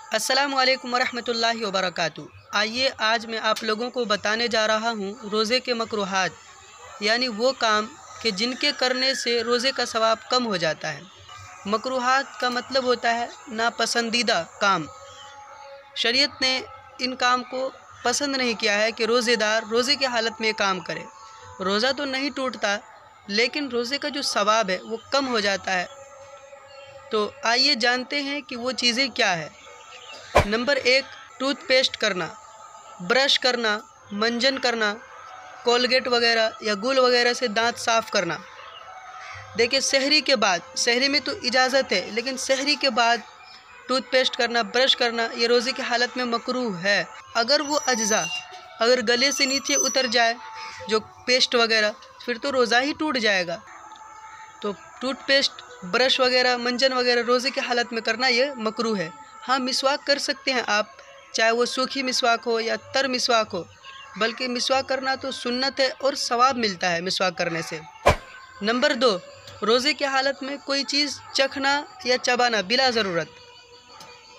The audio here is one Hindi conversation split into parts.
अस्सलामुअलैकुम वरहमतुल्लाहि वबरकातुहू। आइए आज मैं आप लोगों को बताने जा रहा हूँ रोज़े के मकरूहात, यानी वो काम कि जिनके करने से रोज़े का सवाब कम हो जाता है। मकरूहात का मतलब होता है नापसंदीदा काम। शरीयत ने इन काम को पसंद नहीं किया है कि रोज़ेदार रोज़े की हालत में काम करे। रोज़ा तो नहीं टूटता, लेकिन रोज़े का जो सवाब है वो कम हो जाता है। तो आइए जानते हैं कि वो चीज़ें क्या है। नंबर 1, टूथपेस्ट करना, ब्रश करना, मंजन करना, कोलगेट वगैरह या गुल वगैरह से दांत साफ़ करना। देखिए, सहरी के बाद, सहरी में तो इजाज़त है, लेकिन सहरी के बाद टूथपेस्ट करना, ब्रश करना, ये रोज़े की हालत में मकरूह है। अगर वो अज्जा अगर गले से नीचे उतर जाए जो पेस्ट वगैरह, फिर तो रोज़ा ही टूट जाएगा। तो टूथपेस्ट, ब्रश वगैरह, मंजन वगैरह रोज़े की हालत में करना ये मकरूह है। हाँ, मिसवाक कर सकते हैं आप, चाहे वो सूखी मिसवाक हो या तर मिसवाक हो, बल्कि मिसवाक करना तो सुन्नत है और सवाब मिलता है मिसवाक करने से। नंबर 2, रोज़े की हालत में कोई चीज़ चखना या चबाना बिला ज़रूरत।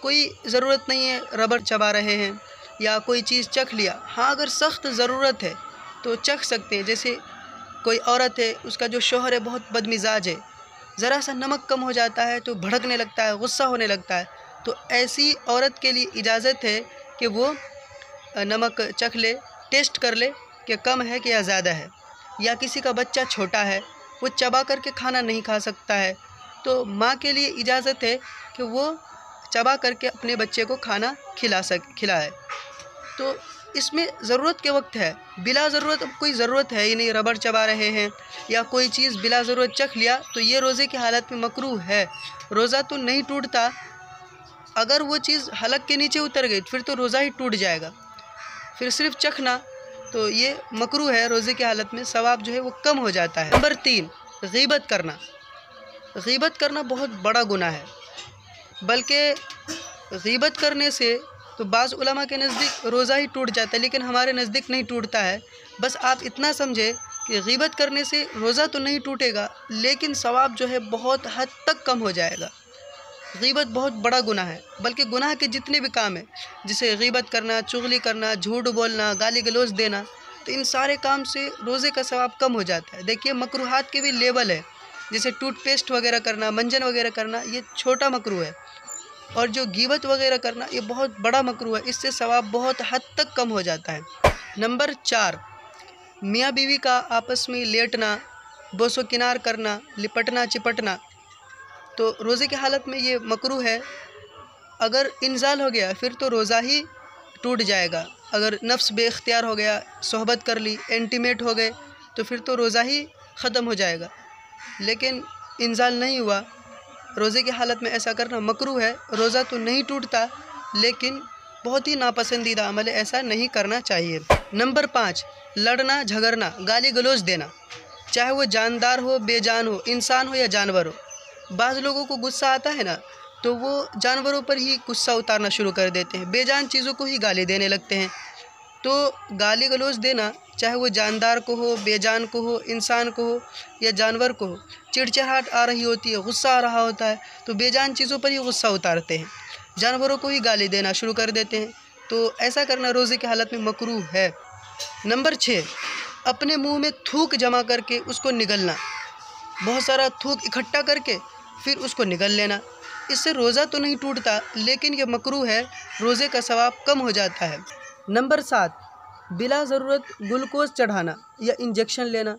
कोई ज़रूरत नहीं है, रबड़ चबा रहे हैं या कोई चीज़ चख लिया। हाँ, अगर सख्त ज़रूरत है तो चख सकते हैं। जैसे कोई औरत है, उसका जो शौहर है बहुत बदमिजाज है, ज़रा सा नमक कम हो जाता है तो भड़कने लगता है, गुस्सा होने लगता है, तो ऐसी औरत के लिए इजाज़त है कि वो नमक चख ले, टेस्ट कर ले कि कम है कि या ज़्यादा है। या किसी का बच्चा छोटा है, वो चबा करके खाना नहीं खा सकता है, तो माँ के लिए इजाज़त है कि वो चबा करके अपने बच्चे को खाना खिलाए। तो इसमें ज़रूरत के वक्त है, बिला ज़रूरत अब कोई ज़रूरत है ही नहीं। रबड़ चबा रहे हैं या कोई चीज़ बिला ज़रूरत चख लिया तो ये रोज़े की हालत में मकरूह है। रोज़ा तो नहीं टूटता, अगर वो चीज़ हलक के नीचे उतर गई फिर तो रोज़ा ही टूट जाएगा। फिर सिर्फ चखना तो ये मकरूह है, रोज़े की हालत में सवाब जो है वो कम हो जाता है। नंबर 3, गीबत करना। गीबत करना बहुत बड़ा गुनाह है, बल्कि गीबत करने से तो बाज़ उलमा के नज़दीक रोज़ा ही टूट जाता है, लेकिन हमारे नज़दीक नहीं टूटता है। बस आप इतना समझे कि गीबत करने से रोज़ा तो नहीं टूटेगा, लेकिन सवाब जो है बहुत हद तक कम हो जाएगा। गीबत बहुत बड़ा गुनाह है, बल्कि गुनाह के जितने भी काम हैं, जैसे गीबत करना, चुगली करना, झूठ बोलना, गाली गलौज देना, तो इन सारे काम से रोज़े का सवाब कम हो जाता है। देखिए, मकरूहात के भी लेवल है, जैसे टूथपेस्ट वगैरह करना, मंजन वगैरह करना, ये छोटा मकरूह है, और जो गीबत वगैरह करना ये बहुत बड़ा मकरूह है, इससे सवाब बहुत हद तक कम हो जाता है। नंबर 4, मियाँ बीवी का आपस में लेटना, बोसो किनार करना, लिपटना चिपटना, तो रोज़े की हालत में ये मकरूह है। अगर इंजाल हो गया फिर तो रोज़ा ही टूट जाएगा। अगर नफ्स बेख्तियार हो गया, सोहबत कर ली, इंटीमेट हो गए, तो फिर तो रोज़ा ही ख़त्म हो जाएगा। लेकिन इंजाल नहीं हुआ, रोज़े की हालत में ऐसा करना मकरूह है। रोज़ा तो नहीं टूटता, लेकिन बहुत ही नापसंदीदा अमल है, ऐसा नहीं करना चाहिए। नंबर 5, लड़ना झगड़ना, गाली गलौज देना, चाहे वो जानदार हो, बेजान हो, इंसान हो या जानवर हो। बाज़ लोगों को गुस्सा आता है ना, तो वो जानवरों पर ही गुस्सा उतारना शुरू कर देते हैं, बेजान चीज़ों को ही गाली देने लगते हैं। तो गाली गलौज देना, चाहे वो जानदार को हो, बेजान को हो, इंसान को हो या जानवर को हो, चिड़चिड़ाहट आ रही होती है, गुस्सा आ रहा होता है, तो बेजान चीज़ों पर ही गुस्सा उतारते हैं, जानवरों को ही गाली देना शुरू कर देते हैं। तो ऐसा करना रोज़े की हालत में मकरूह है। नंबर 6, अपने मुँह में थूक जमा करके उसको निगलना, बहुत सारा थूक इकट्ठा करके फिर उसको निगल लेना। इससे रोज़ा तो नहीं टूटता, लेकिन ये मकरूह है, रोज़े का सवाब कम हो जाता है। नंबर 7, बिला ज़रूरत ग्लूकोज़ चढ़ाना या इंजेक्शन लेना।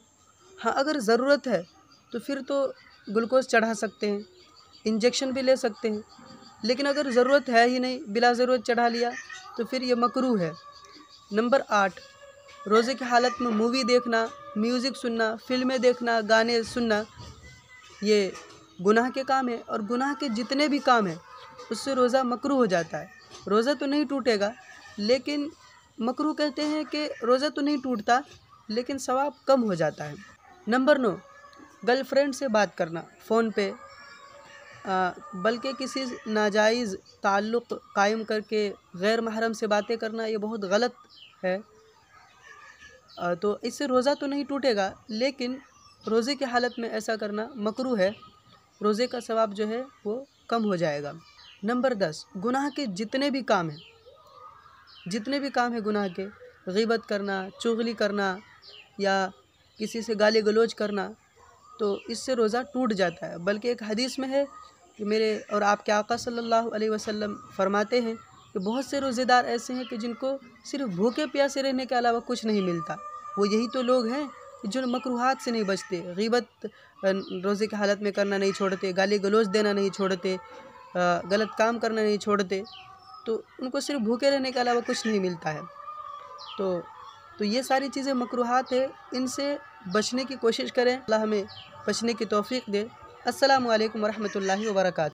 हाँ, अगर ज़रूरत है तो फिर तो ग्लूकोज़ चढ़ा सकते हैं, इंजेक्शन भी ले सकते हैं, लेकिन अगर ज़रूरत है ही नहीं, बिला ज़रूरत चढ़ा लिया तो फिर ये मकरूह है। नंबर 8, रोज़े की हालत में मूवी देखना, म्यूज़िक सुनना, फिल्में देखना, गाने सुनना, ये गुनाह के काम है, और गुनाह के जितने भी काम हैं उससे रोज़ा मकरूह हो जाता है। रोज़ा तो नहीं टूटेगा, लेकिन मकरूह कहते हैं कि रोज़ा तो नहीं टूटता, लेकिन सवाब कम हो जाता है। नंबर 9, गर्लफ्रेंड से बात करना फ़ोन पे, बल्कि किसी नाजायज़ ताल्लुक़ कायम करके गैर महरम से बातें करना, ये बहुत गलत है। तो इससे रोज़ा तो नहीं टूटेगा, लेकिन रोज़े की हालत में ऐसा करना मकरूह है, रोज़े का सवाब जो है वो कम हो जाएगा। नंबर 10, गुनाह के जितने भी काम हैं, गुनाह के, गीबत करना, चुगली करना या किसी से गाली गलौज करना, तो इससे रोज़ा टूट जाता है। बल्कि एक हदीस में है कि मेरे और आपके आका सल्लल्लाहु अलैहि वसल्लम फरमाते हैं कि बहुत से रोज़ेदार ऐसे हैं कि जिनको सिर्फ भूखे प्यासे रहने के अलावा कुछ नहीं मिलता। वो यही तो लोग हैं जो मकरूहात से नहीं बचते, गीबत रोज़े की हालत में करना नहीं छोड़ते, गाली गलौज देना नहीं छोड़ते, गलत काम करना नहीं छोड़ते, तो उनको सिर्फ भूखे रहने के अलावा कुछ नहीं मिलता है। तो ये सारी चीज़ें मकरूहात है, इनसे बचने की कोशिश करें। अल्लाह हमें बचने की तौफीक दे। अस्सलामु अलैकुम वरहमतुल्लाहि वबरकातुहू।